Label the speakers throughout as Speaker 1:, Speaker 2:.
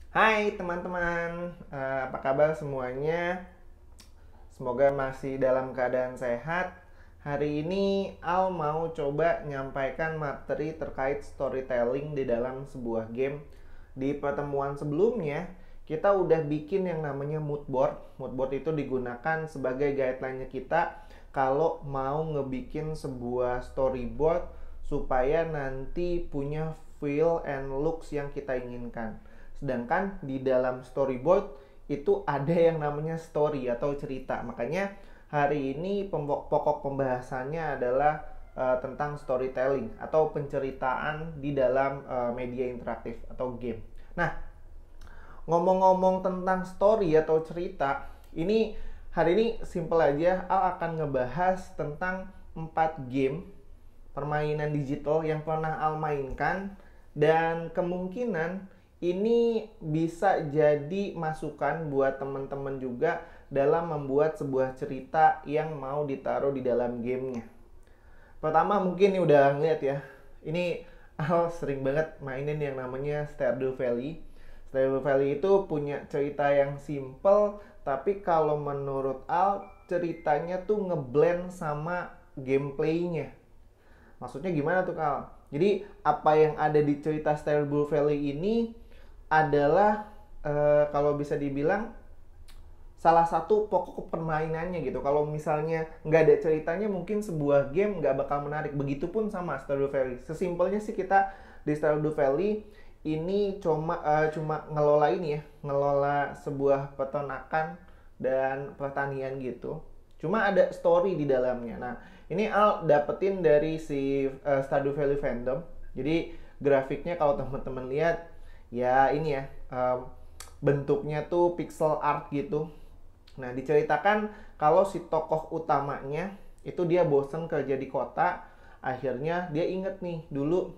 Speaker 1: Hai teman-teman, apa kabar semuanya? Semoga masih dalam keadaan sehat. Hari ini Al mau coba nyampaikan materi terkait storytelling di dalam sebuah game. Di pertemuan sebelumnya, kita udah bikin yang namanya mood board. Mood board itu digunakan sebagai guideline kita kalau mau ngebikin sebuah storyboard supaya nanti punya feel and looks yang kita inginkan. Sedangkan di dalam storyboard itu ada yang namanya story atau cerita. Makanya hari ini pokok pembahasannya adalah tentang storytelling atau penceritaan di dalam media interaktif atau game. Nah, ngomong-ngomong tentang story atau cerita, ini hari ini simple aja. Al akan ngebahas tentang 4 game permainan digital yang pernah Al mainkan, dan kemungkinan ini bisa jadi masukan buat teman-teman juga dalam membuat sebuah cerita yang mau ditaruh di dalam gamenya. Pertama mungkin nih udah ngeliat ya, ini Al sering banget mainin yang namanya Stardew Valley. Stardew Valley itu punya cerita yang simple, tapi kalau menurut Al ceritanya tuh ngeblend sama gameplaynya. Maksudnya gimana tuh Kal? Jadi apa yang ada di cerita Stardew Valley ini adalah kalau bisa dibilang salah satu pokok permainannya gitu. Kalau misalnya nggak ada ceritanya, mungkin sebuah game nggak bakal menarik. Begitupun sama Stardew Valley. Sesimpelnya sih kita di Stardew Valley ini cuma ngelola ini ya, ngelola sebuah peternakan dan pertanian gitu. Cuma ada story di dalamnya. Nah, ini Al dapetin dari si Stardew Valley fandom. Jadi grafiknya kalau teman-teman lihat ya ini ya, bentuknya tuh pixel art gitu. Nah, diceritakan kalau si tokoh utamanya itu dia bosen kerja di kota, akhirnya dia inget nih dulu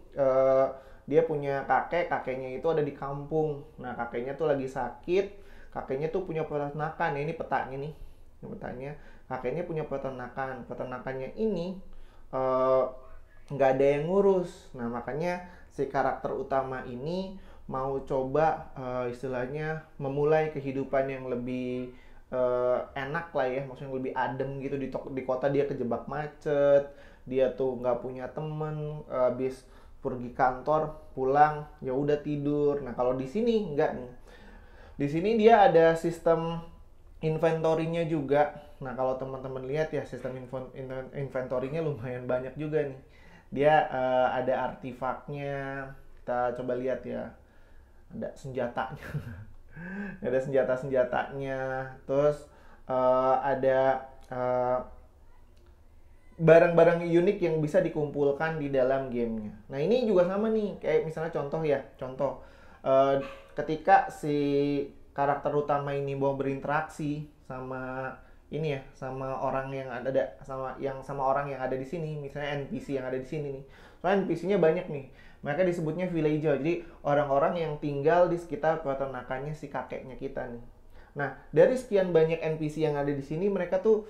Speaker 1: dia punya kakeknya itu ada di kampung. Nah, kakeknya tuh lagi sakit, kakeknya tuh punya peternakan. Ini petanya nih, ini petanya. Kakeknya punya peternakannya ini eh, nggak ada yang ngurus. Nah, makanya si karakter utama ini mau coba istilahnya memulai kehidupan yang lebih enak lah ya, maksudnya lebih adem gitu. Di kota dia kejebak macet, dia tuh nggak punya temen, habis pergi kantor pulang ya udah tidur. Nah, kalau di sini nggak nih, di sini dia ada sistem inventory-nya juga. Nah, kalau teman-teman lihat ya, sistem inventory-nya lumayan banyak juga nih. Dia ada artefaknya. Kita coba lihat ya. Ada senjatanya. Ada senjata-senjatanya. Terus ada barang-barang unik yang bisa dikumpulkan di dalam gamenya. Nah, ini juga sama nih, kayak misalnya contoh ya, contoh ketika si karakter utama ini mau berinteraksi sama ini ya, sama orang yang ada sama orang yang ada di sini, misalnya NPC yang ada di sini nih. Soalnya NPC-nya banyak nih. Mereka disebutnya villager. Jadi orang-orang yang tinggal di sekitar peternakannya si kakeknya kita nih. Nah, dari sekian banyak NPC yang ada di sini, mereka tuh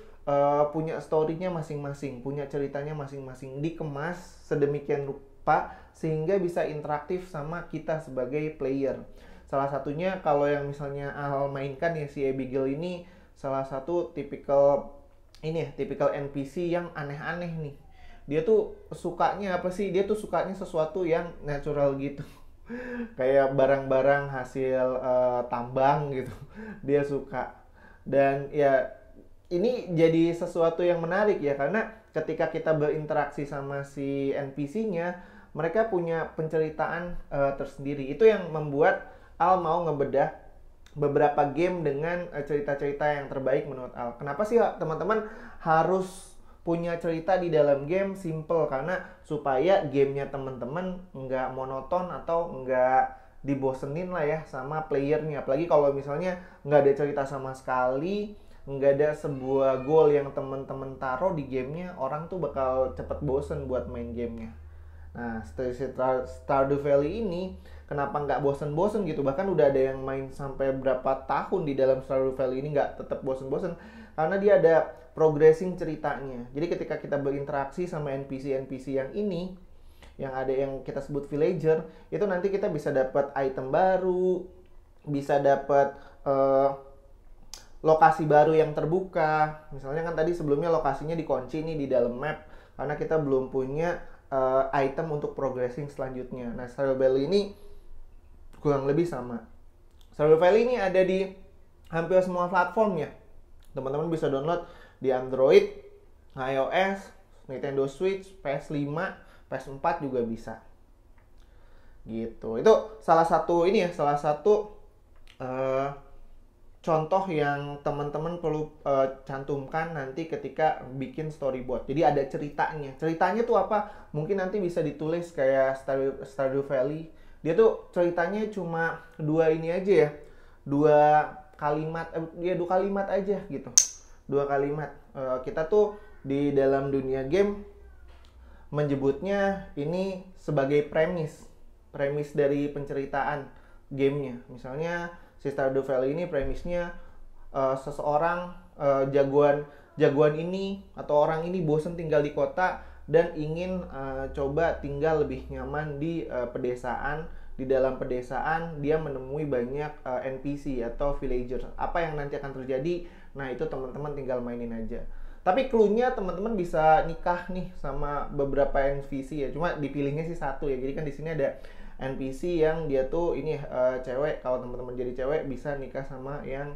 Speaker 1: punya story-nya masing-masing, punya ceritanya masing-masing, dikemas sedemikian rupa sehingga bisa interaktif sama kita sebagai player. Salah satunya kalau yang misalnya Al mainkan ya, si Abigail ini salah satu tipikal ini ya, tipikal NPC yang aneh-aneh nih. Dia tuh sukanya apa sih? Dia tuh sukanya sesuatu yang natural gitu. Kayak barang-barang hasil tambang gitu. Dia suka. Dan ya ini jadi sesuatu yang menarik ya, karena ketika kita berinteraksi sama si NPC-nya, mereka punya penceritaan tersendiri. Itu yang membuat Al mau ngebedah beberapa game dengan cerita-cerita yang terbaik menurut Al. Kenapa sih teman-teman harus punya cerita di dalam game? Simple, karena supaya gamenya teman-teman nggak monoton atau nggak dibosenin lah ya sama playernya. Apalagi kalau misalnya nggak ada cerita sama sekali, nggak ada sebuah goal yang teman-teman taruh di gamenya, orang tuh bakal cepet bosen buat main gamenya. Nah, Stardew Valley ini kenapa nggak bosen-bosen gitu? Bahkan udah ada yang main sampai berapa tahun di dalam Stardew Valley ini nggak tetap bosen-bosen, karena dia ada progressing ceritanya. Jadi ketika kita berinteraksi sama NPC-NPC yang ini, yang ada yang kita sebut villager, itu nanti kita bisa dapat item baru, bisa dapat lokasi baru yang terbuka. Misalnya kan tadi sebelumnya lokasinya dikunci nih di dalam map karena kita belum punya item untuk progressing selanjutnya. Nah, Stardew Valley ini kurang lebih sama. Stardew Valley ini ada di hampir semua platform ya. Teman-teman bisa download di Android, iOS, Nintendo Switch, PS5, PS4 juga bisa. Gitu. Itu salah satu contoh yang teman-teman perlu cantumkan nanti ketika bikin storyboard. Jadi ada ceritanya. Ceritanya tuh apa? Mungkin nanti bisa ditulis kayak Stardew Valley. Dia tuh ceritanya cuma dua ini aja ya. Dua kalimat aja gitu. Dua kalimat. Kita tuh di dalam dunia game menyebutnya ini sebagai premis dari penceritaan gamenya. Misalnya si Stardew Valley ini premisnya seseorang jagoan ini atau orang ini bosen tinggal di kota dan ingin coba tinggal lebih nyaman di pedesaan. Di dalam pedesaan dia menemui banyak NPC atau villagers. Apa yang nanti akan terjadi? Nah, itu teman-teman tinggal mainin aja. Tapi clue-nya teman-teman bisa nikah nih sama beberapa NPC ya. Cuma dipilihnya sih satu ya. Jadi kan di sini ada NPC yang dia tuh ini cewek. Kalau teman-teman jadi cewek bisa nikah sama yang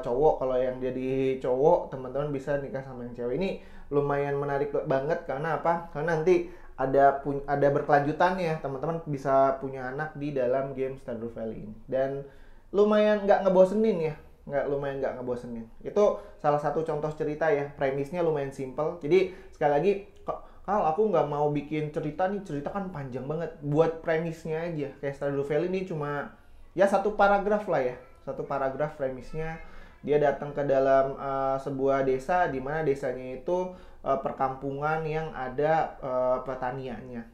Speaker 1: cowok. Kalau yang jadi cowok teman-teman bisa nikah sama yang cewek. Ini lumayan menarik banget karena apa? Karena nanti ada berkelanjutan ya, teman-teman bisa punya anak di dalam game Stardew Valley ini. Dan lumayan nggak ngebosenin ya. Nggak ngebosenin. Itu salah satu contoh cerita ya. Premisnya lumayan simple. Jadi sekali lagi, kalau aku nggak mau bikin cerita kan panjang banget. Buat premisnya aja. Kayak Stardew Valley ini cuma ya satu paragraf lah ya. Satu paragraf premisnya. Dia datang ke dalam sebuah desa, di mana desanya itu perkampungan yang ada pertaniannya.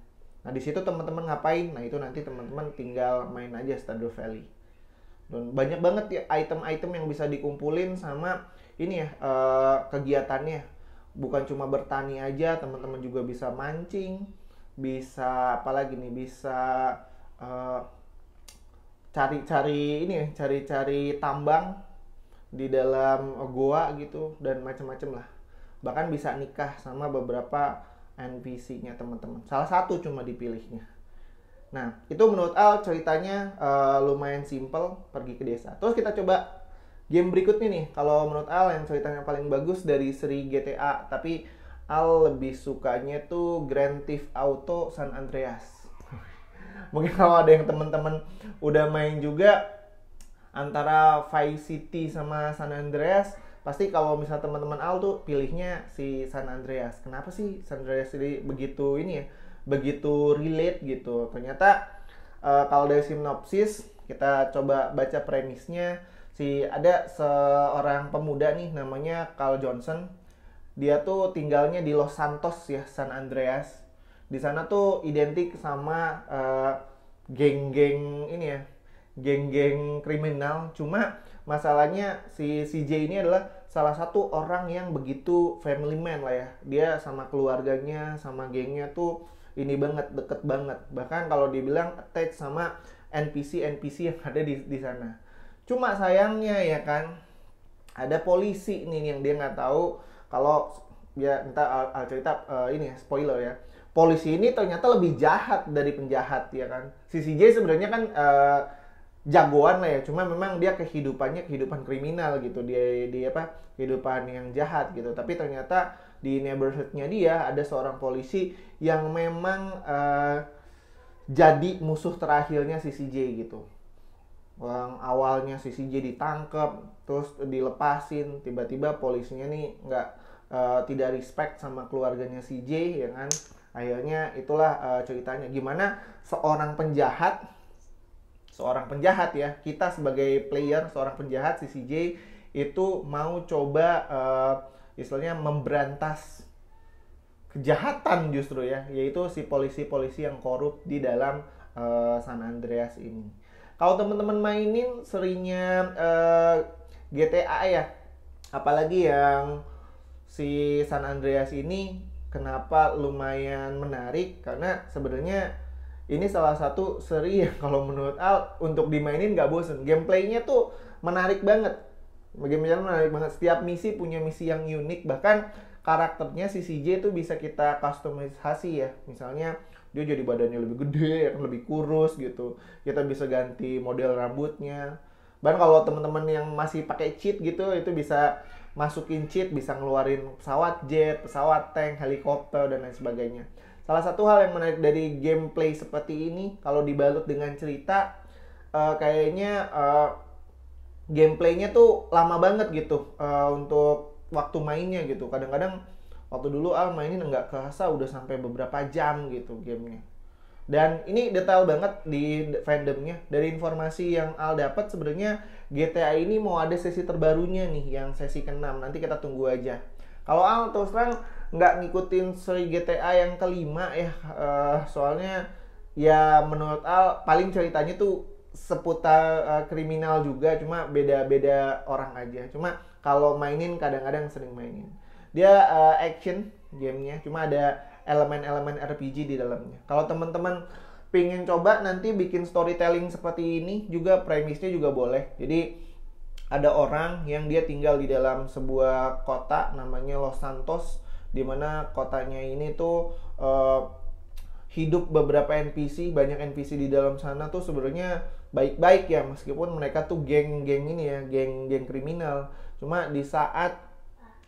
Speaker 1: Nah, di situ teman-teman ngapain? Nah, itu nanti teman-teman tinggal main aja Stardew Valley. Dan banyak banget ya item-item yang bisa dikumpulin sama ini ya kegiatannya. Bukan cuma bertani aja, teman-teman juga bisa mancing, bisa apalagi nih, bisa cari tambang di dalam goa gitu dan macam-macam lah. Bahkan bisa nikah sama beberapa NPC-nya teman-teman. Salah satu cuma dipilihnya. Nah, itu menurut Al ceritanya lumayan simple, pergi ke desa. Terus kita coba game berikutnya nih. Kalau menurut Al yang ceritanya paling bagus dari seri GTA, tapi Al lebih sukanya tuh Grand Theft Auto San Andreas. Mungkin kalau ada yang teman-teman udah main juga antara Vice City sama San Andreas, pasti kalau misalnya teman-teman Al tuh pilihnya si San Andreas. Kenapa sih San Andreas ini begitu ini ya, begitu relate gitu? Ternyata kalau dari sinopsis kita coba baca premisnya, ada seorang pemuda nih namanya Carl Johnson. Dia tuh tinggalnya di Los Santos ya, San Andreas. Di sana tuh identik sama geng-geng ini ya, geng-geng kriminal. Cuma masalahnya si CJ ini adalah salah satu orang yang begitu family man lah ya. Dia sama keluarganya, sama gengnya tuh ini banget, deket banget. Bahkan kalau dibilang attach sama NPC yang ada di sana. Cuma sayangnya ya kan, ada polisi nih yang dia nggak tahu kalau ya entah cerita ini ya, spoiler ya. Polisi ini ternyata lebih jahat dari penjahat ya kan. Si CJ sebenarnya kan jagoan lah ya, cuma memang dia kehidupan kriminal gitu, dia kehidupan yang jahat gitu. Tapi ternyata di neighborhoodnya dia ada seorang polisi yang memang jadi musuh terakhirnya si CJ gitu. Orang awalnya si CJ ditangkap, terus dilepasin, tiba-tiba polisinya nih tidak respect sama keluarganya CJ ya kan. Akhirnya itulah ceritanya gimana seorang penjahat ya, kita sebagai player, seorang penjahat si CJ itu mau coba istilahnya memberantas kejahatan justru ya, yaitu si polisi-polisi yang korup di dalam San Andreas ini. Kalau teman-teman mainin serinya GTA ya, apalagi yang si San Andreas ini, kenapa lumayan menarik? Karena sebenarnya ini salah satu seri yang kalau menurut Al untuk dimainin nggak bosen. Gameplaynya tuh menarik banget. Gameplaynya menarik banget. Setiap misi punya misi yang unik. Bahkan karakternya si CJ tuh bisa kita customisasi ya. Misalnya dia jadi badannya lebih gede, lebih kurus gitu. Kita bisa ganti model rambutnya. Bahkan kalau teman-teman yang masih pakai cheat gitu, itu bisa masukin cheat, bisa ngeluarin pesawat jet, pesawat tank, helikopter dan lain sebagainya. Salah satu hal yang menarik dari gameplay seperti ini, kalau dibalut dengan cerita, kayaknya gameplaynya tuh lama banget gitu untuk waktu mainnya gitu. Kadang-kadang waktu dulu Al mainin nggak kerasa udah sampai beberapa jam gitu gamenya. Dan ini detail banget di fandomnya. Dari informasi yang Al dapat sebenarnya GTA ini mau ada sesi terbarunya nih, yang sesi ke-6. Nanti kita tunggu aja. Kalau Al terus terang nggak ngikutin seri GTA yang kelima ya, soalnya ya menurut Al paling ceritanya tuh seputar kriminal juga, cuma beda-beda orang aja. Cuma kalau mainin kadang-kadang sering mainin. Dia action gamenya, cuma ada elemen-elemen RPG di dalamnya. Kalau teman-teman pengen coba nanti bikin storytelling seperti ini juga, premisnya juga boleh. Jadi ada orang yang dia tinggal di dalam sebuah kota namanya Los Santos, di mana kotanya ini tuh hidup beberapa NPC, banyak NPC di dalam sana tuh sebenarnya baik-baik ya, meskipun mereka tuh geng-geng ini ya, geng-geng kriminal. Cuma di saat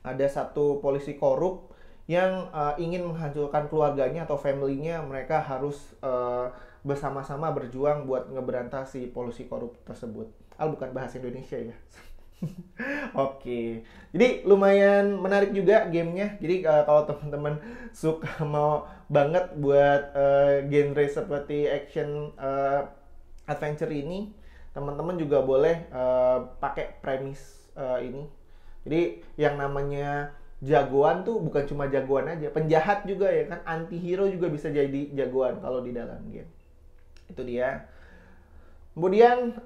Speaker 1: ada satu polisi korup yang ingin menghancurkan keluarganya atau family-nya, mereka harus bersama-sama berjuang buat ngeberantas si polisi korup tersebut. Bukan bahasa Indonesia ya. Oke, jadi lumayan menarik juga gamenya. Jadi kalau teman-teman suka mau banget buat genre seperti action adventure ini, teman-teman juga boleh pakai premis ini. Jadi yang namanya jagoan tuh bukan cuma jagoan aja, penjahat juga ya kan, anti-hero juga bisa jadi jagoan kalau di dalam game. Itu dia. Kemudian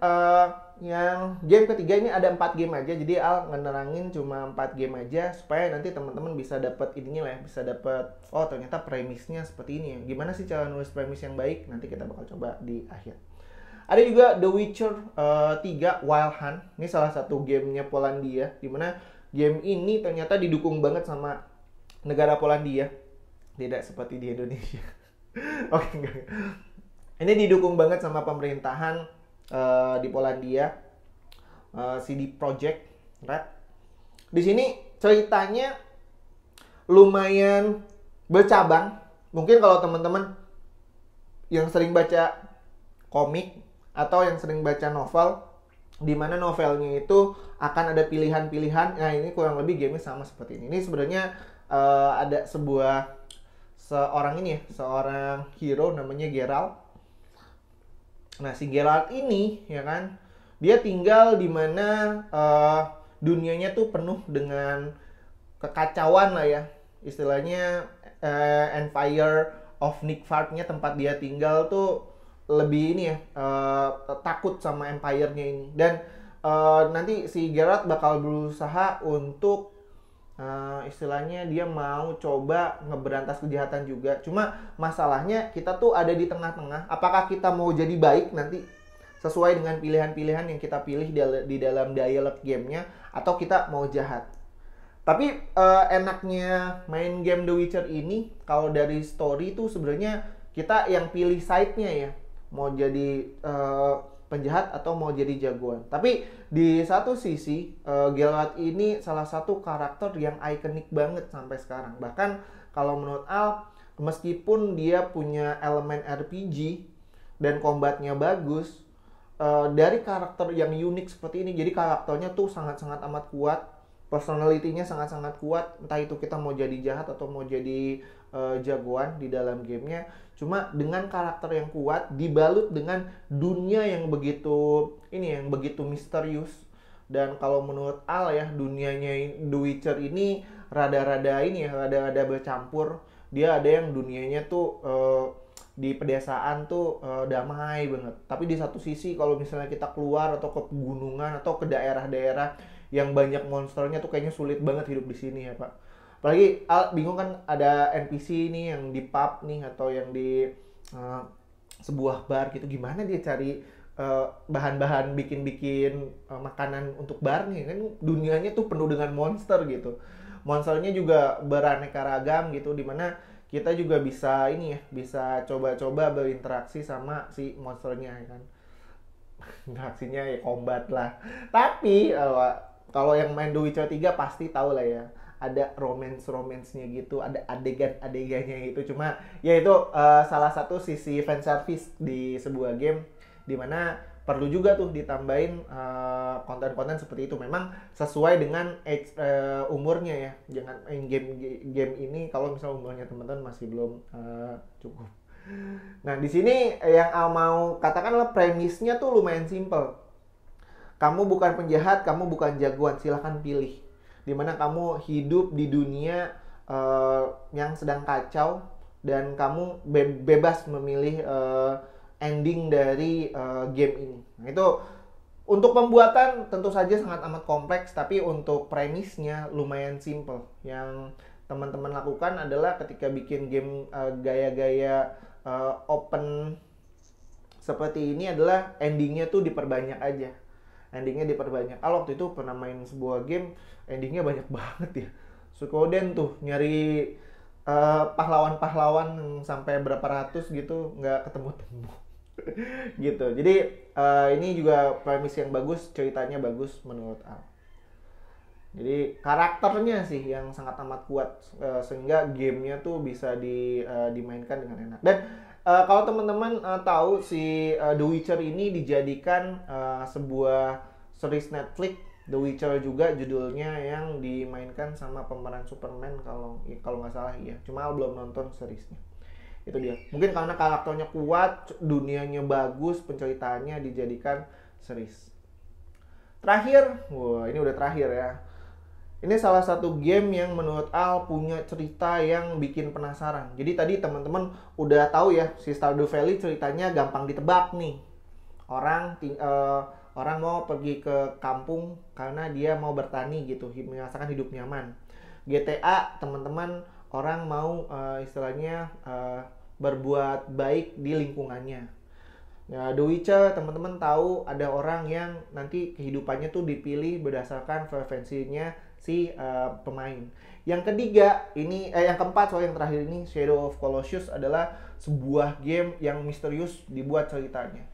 Speaker 1: yang game ketiga ini ada 4 game aja, jadi Al ngenerangin cuma 4 game aja supaya nanti teman-teman bisa dapat ininya lah ya, bisa dapat oh ternyata premisnya seperti ini ya. Gimana sih cara nulis premis yang baik? Nanti kita bakal coba di akhir. Ada juga The Witcher 3 Wild Hunt. Ini salah satu gamenya Polandia, dimana game ini ternyata didukung banget sama negara Polandia, tidak seperti di Indonesia. Oke, enggak. Ini didukung banget sama pemerintahan di Polandia, CD Projekt Red. Di sini ceritanya lumayan bercabang. Mungkin kalau teman-teman yang sering baca komik atau yang sering baca novel, di mana novelnya itu akan ada pilihan-pilihan. Nah, ini kurang lebih gamenya sama seperti ini. Ini sebenarnya ada seorang hero namanya Geralt. Nah, si Geralt ini ya kan, dia tinggal di mana dunianya tuh penuh dengan kekacauan lah ya. Istilahnya Empire of Nightfall-nya, tempat dia tinggal tuh lebih ini ya, takut sama empire-nya ini. Dan nanti si Geralt bakal berusaha untuk istilahnya dia mau coba ngeberantas kejahatan juga. Cuma masalahnya kita tuh ada di tengah-tengah. Apakah kita mau jadi baik nanti sesuai dengan pilihan-pilihan yang kita pilih di dalam dialog gamenya, atau kita mau jahat. Tapi enaknya main game The Witcher ini, kalau dari story tuh sebenarnya kita yang pilih side-nya ya, mau jadi penjahat atau mau jadi jagoan. Tapi di satu sisi Geralt ini salah satu karakter yang ikonik banget sampai sekarang. Bahkan kalau menurut Al, meskipun dia punya elemen RPG dan combatnya bagus, dari karakter yang unik seperti ini, jadi karakternya tuh sangat-sangat amat kuat, personality-nya sangat-sangat kuat. Entah itu kita mau jadi jahat atau mau jadi jagoan di dalam gamenya. Cuma dengan karakter yang kuat dibalut dengan dunia yang begitu misterius. Dan kalau menurut Al ya, dunianya The Witcher ini rada-rada bercampur. Dia ada yang dunianya tuh di pedesaan tuh damai banget. Tapi di satu sisi kalau misalnya kita keluar atau ke pegunungan atau ke daerah-daerah yang banyak monsternya tuh kayaknya sulit banget hidup di sini ya Pak. Apalagi bingung kan, ada NPC nih yang di pub nih atau yang di sebuah bar gitu, gimana dia cari bahan-bahan bikin-bikin makanan untuk barnya kan, dunianya tuh penuh dengan monster gitu. Monsternya juga beraneka ragam gitu, dimana kita juga bisa ini ya, bisa coba-coba berinteraksi sama si monsternya ya kan. Interaksinya ya combat lah. Tapi kalau yang main The Witcher 3 pasti tahu lah ya, ada romance-nya gitu, ada adegan-adegannya gitu. Cuma ya itu salah satu sisi fan service di sebuah game, dimana perlu juga tuh ditambahin konten-konten seperti itu. Memang sesuai dengan age, umurnya ya. Jangan main game ini kalau misalnya umurnya teman-teman masih belum cukup. Nah, di sini yang Al mau katakanlah premisnya tuh lumayan simple. Kamu bukan penjahat, kamu bukan jagoan, silahkan pilih. Dimana kamu hidup di dunia yang sedang kacau dan kamu bebas memilih ending dari game ini. Nah, itu untuk pembuatan tentu saja sangat amat kompleks, tapi untuk premisnya lumayan simple. Yang teman-teman lakukan adalah ketika bikin game gaya-gaya open seperti ini adalah endingnya tuh diperbanyak aja. Endingnya diperbanyak. Waktu itu pernah main sebuah game, endingnya banyak banget ya. Suikoden tuh nyari pahlawan-pahlawan sampai berapa ratus gitu nggak ketemu-temu. Gitu. Jadi ini juga premis yang bagus, ceritanya bagus menurut Al. Jadi karakternya sih yang sangat amat kuat sehingga gamenya tuh bisa dimainkan dengan enak. Dan kalau teman-teman tahu si The Witcher ini dijadikan sebuah series Netflix, The Witcher juga judulnya, yang dimainkan sama pemeran Superman kalau nggak salah ya. Cuma belum nonton seriesnya. Itu dia. Mungkin karena karakternya kuat, dunianya bagus, penceritaannya dijadikan series. Terakhir, wah ini udah terakhir ya. Ini salah satu game yang menurut Al punya cerita yang bikin penasaran. Jadi tadi teman-teman udah tahu ya, si Stardew Valley ceritanya gampang ditebak nih. Orang mau pergi ke kampung karena dia mau bertani gitu, merasakan hidup nyaman. GTA teman-teman, orang mau istilahnya berbuat baik di lingkungannya. Ya, The Witcher teman-teman tahu ada orang yang nanti kehidupannya tuh dipilih berdasarkan preferensinya si pemain. Yang ketiga ini yang keempat, soal yang terakhir ini, Shadow of Colossus adalah sebuah game yang misterius dibuat ceritanya.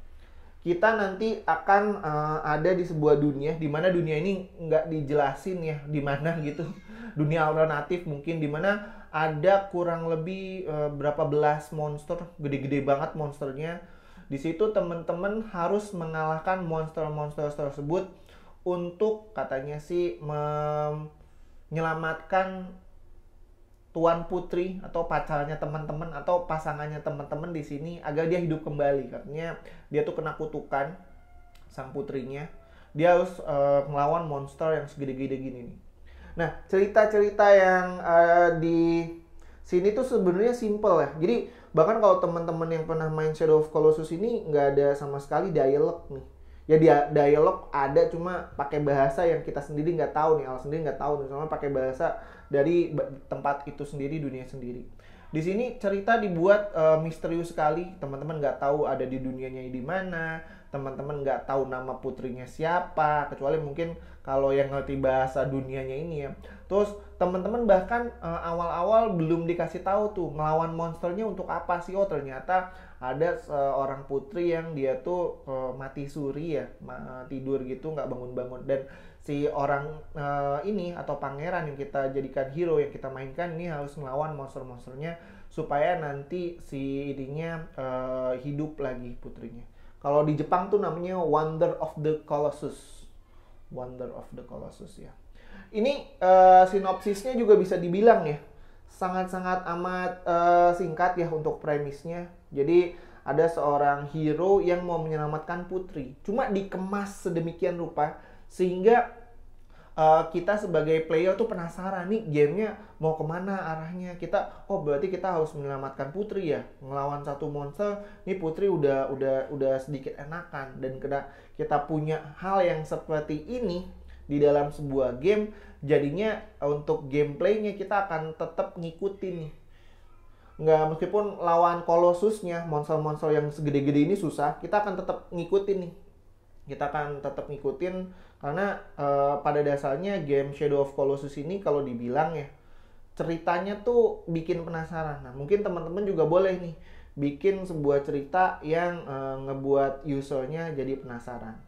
Speaker 1: Kita nanti akan ada di sebuah dunia, di mana dunia ini nggak dijelasin ya di mana gitu. Dunia alternatif mungkin, di mana ada kurang lebih berapa belas monster, gede-gede banget monsternya. Di situ teman-teman harus mengalahkan monster-monster tersebut untuk katanya sih menyelamatkan tuan putri atau pacarnya teman-teman atau pasangannya teman-teman di sini agar dia hidup kembali. Katanya dia tuh kena kutukan, sang putrinya. Dia harus ngelawan monster yang segede-gede gini nih. Nah, cerita-cerita yang di sini tuh sebenarnya simple ya. Jadi bahkan kalau teman-teman yang pernah main Shadow of Colossus ini nggak ada sama sekali dialog nih. Ya dia dialog ada, cuma pakai bahasa yang kita sendiri nggak tahu nih, Al sendiri nggak tahu nih, cuma pakai bahasa dari tempat itu sendiri, dunia sendiri. Di sini cerita dibuat misterius sekali, teman-teman nggak tahu ada di dunianya di mana, teman-teman nggak tahu nama putrinya siapa, kecuali mungkin kalau yang ngerti bahasa dunianya ini ya. Terus teman-teman bahkan awal-awal belum dikasih tahu tuh ngelawan monsternya untuk apa sih. Oh ternyata ada seorang putri yang dia tuh mati suri ya, tidur gitu nggak bangun-bangun, dan si orang ini atau pangeran yang kita jadikan hero yang kita mainkan ini harus melawan monster-monsternya supaya nanti si ininya hidup lagi putrinya. Kalau di Jepang tuh namanya Wonder of the Colossus. Wonder of the Colossus ya. Ini sinopsisnya juga bisa dibilang ya sangat-sangat amat singkat ya untuk premisnya. Jadi ada seorang hero yang mau menyelamatkan putri. Cuma dikemas sedemikian rupa sehingga kita sebagai player tuh penasaran nih gamenya mau kemana arahnya. Kita berarti kita harus menyelamatkan putri ya, ngelawan satu monster. Nih putri udah sedikit enakan, dan kita punya hal yang seperti ini di dalam sebuah game, jadinya untuk gameplaynya kita akan tetap ngikutin nih. nggak, meskipun lawan Colossusnya, monster-monster yang segede-gede ini susah, kita akan tetap ngikutin nih. Kita akan tetap ngikutin karena pada dasarnya game Shadow of Colossus ini kalau dibilang ya, ceritanya tuh bikin penasaran. Nah, mungkin teman-teman juga boleh nih bikin sebuah cerita yang ngebuat usernya jadi penasaran.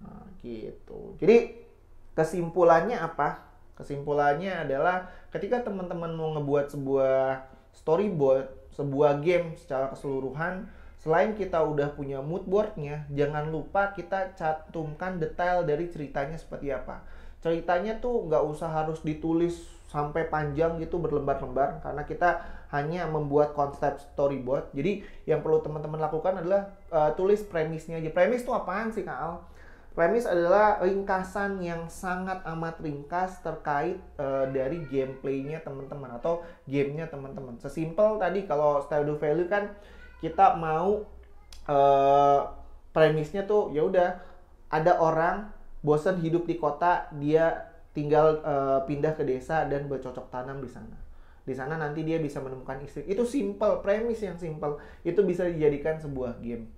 Speaker 1: Nah, gitu. Jadi kesimpulannya apa? Kesimpulannya adalah ketika teman-teman mau ngebuat sebuah storyboard, sebuah game secara keseluruhan, selain kita udah punya mood boardnya, jangan lupa kita cantumkan detail dari ceritanya seperti apa. Ceritanya tuh nggak usah harus ditulis sampai panjang gitu berlembar-lembar, karena kita hanya membuat konsep storyboard. Jadi yang perlu teman-teman lakukan adalah tulis premisnya aja. Premis tuh apaan sih, Kak Al? Premis adalah ringkasan yang sangat amat ringkas terkait dari gameplaynya teman-teman atau gamenya teman-teman. Sesimpel tadi kalau Stardew Valley kan kita mau premisnya tuh ya udah ada orang bosan hidup di kota, dia tinggal pindah ke desa dan bercocok tanam di sana. Di sana nanti dia bisa menemukan istri. Itu simple, premis yang simple. Itu bisa dijadikan sebuah game,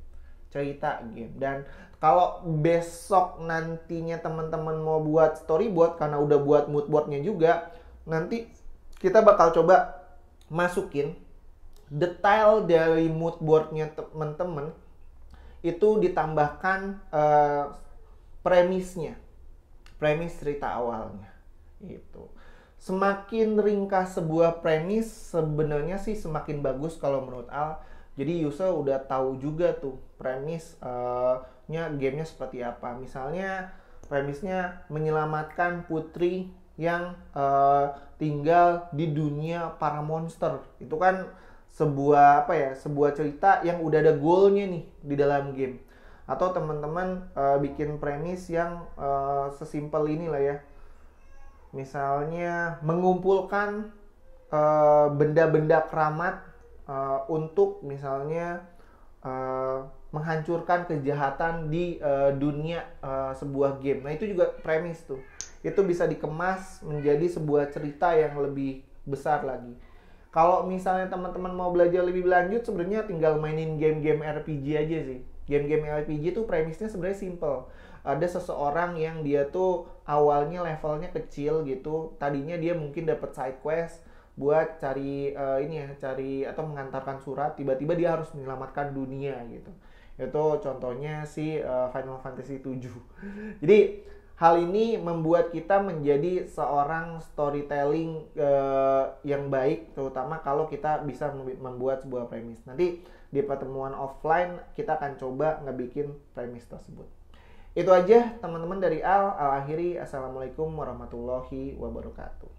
Speaker 1: cerita game. Dan kalau besok nantinya teman-teman mau buat storyboard karena udah buat mood boardnya juga, nanti kita bakal coba masukin detail dari mood boardnya teman-teman itu ditambahkan premisnya, premis cerita awalnya itu. Semakin ringkas sebuah premis sebenarnya sih semakin bagus kalau menurut Al. Jadi user udah tahu juga tuh premisnya gamenya seperti apa. Misalnya premisnya menyelamatkan putri yang tinggal di dunia para monster. Itu kan sebuah sebuah cerita yang udah ada goalnya nih di dalam game. Atau teman-teman bikin premis yang sesimpel inilah ya. Misalnya mengumpulkan benda-benda keramat untuk misalnya menghancurkan kejahatan di dunia sebuah game. Nah, itu juga premis tuh. Itu bisa dikemas menjadi sebuah cerita yang lebih besar lagi. Kalau misalnya teman-teman mau belajar lebih lanjut, sebenarnya tinggal mainin game-game RPG aja sih. Game-game RPG tuh premisnya sebenarnya simple. Ada seseorang yang dia tuh awalnya levelnya kecil gitu. Tadinya dia mungkin dapat side quest buat cari cari atau mengantarkan surat, tiba-tiba dia harus menyelamatkan dunia gitu. Itu contohnya si Final Fantasy 7. Jadi hal ini membuat kita menjadi seorang storytelling yang baik, terutama kalau kita bisa membuat sebuah premis. Nanti di pertemuan offline kita akan coba ngebikin premis tersebut. Itu aja teman-teman dari Al akhiri. Assalamualaikum warahmatullahi wabarakatuh.